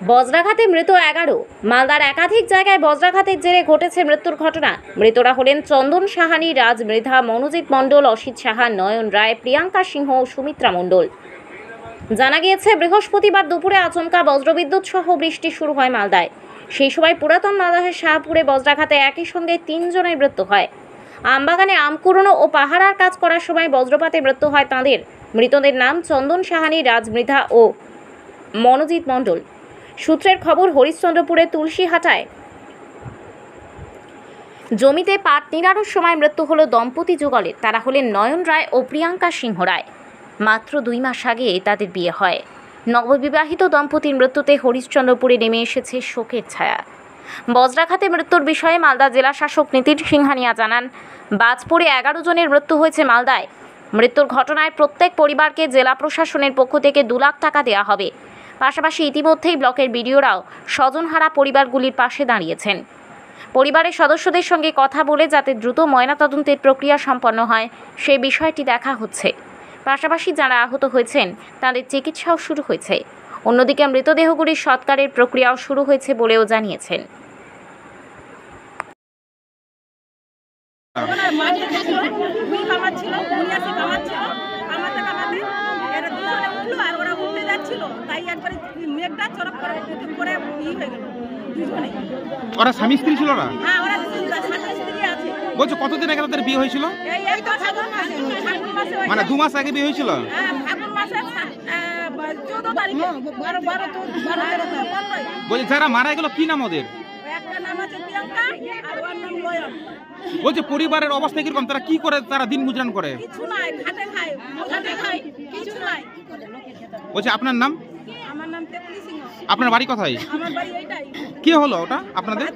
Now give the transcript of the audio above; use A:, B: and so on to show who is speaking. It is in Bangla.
A: বজ্রাঘাতে মৃত 11। মালদার একাধিক জায়গায় বজ্রাঘাতের জেরে ঘটেছে মৃত্যুর ঘটনা। মৃতরা হলেন চন্দন সাহানি, রাজ মৃধা, মনোজিৎ মণ্ডল, অসিত সাহা, নয়ন রায়, প্রিয়াঙ্কা সিংহ ও সুমিত্রা মণ্ডল। জানা গিয়েছে, বৃহস্পতিবার দুপুরে আচমকা বজ্রবিদ্যুৎ সহ বৃষ্টি শুরু হয় মালদায়। সেই সময় পুরাতন মালদাহের শাহপুরে বজ্রাঘাতে একই সঙ্গে 3 জনের মৃত্যু হয়। আমবাগানে আম কুড়োনো ও পাহারার কাজ করার সময় বজ্রপাতে মৃত্যু হয় তাঁদের। মৃতদের নাম চন্দন সাহানি, রাজ মৃধা ও মনোজিৎ মণ্ডল। সূত্রের খবর, হরিশ্চন্দ্রপুরে তুলসীহাটায় জমিতে পাট নিড়ানোর সময় মৃত্যু হলো দম্পতি যুগলের। তারা হলেন নয়ন রায় ও প্রিয়াঙ্কা সিংহ রায়। মাত্র 2 মাস আগে তাদের বিয়ে হয়। নববিবাহিত দম্পতির মৃত্যুতে হরিশ্চন্দ্রপুরে নেমে এসেছে শোকের ছায়া। বজ্রাঘাতে মৃত্যুর বিষয়ে মালদা জেলা শাসক নীতিন সিংহানিয়া জানান, বাজ পড়ে 11 জনের মৃত্যু হয়েছে মালদায়। মৃত্যুর ঘটনায় প্রত্যেক পরিবারকে জেলা প্রশাসনের পক্ষ থেকে 2 লাখ টাকা দেওয়া হবে। পাশাপাশি ইতিমধ্যেই ব্লকের বিডিওরাও স্বজনহারা পরিবারগুলির পাশে দাঁড়িয়েছেন। পরিবারের সদস্যদের সঙ্গে কথা বলে যাতে দ্রুত ময়নাতদন্তের প্রক্রিয়া সম্পন্ন হয় সেই বিষয়টি দেখা হচ্ছে। পাশাপাশি যারা আহত হয়েছেন তাদের চিকিৎসাও শুরু হয়েছে। অন্যদিকে মৃতদেহগুলির সৎকারের প্রক্রিয়াও শুরু হয়েছে বলেও জানিয়েছেন।
B: ওরা স্বামী স্ত্রী ছিল না? বলছো কতদিন আগে তাদের বিয়ে হয়েছিল? মানে 2 মাস আগে বিয়ে হয়েছিল? বলছি যারা মারা গেল কি নাম ওদের? বলছে পরিবারের অবস্থা কিরকম, তারা কি করে, তারা দিন গুজরান করে? বলছে আপনার নাম? আপনার বাড়ি কোথায়? কি হলো ওটা আপনাদের?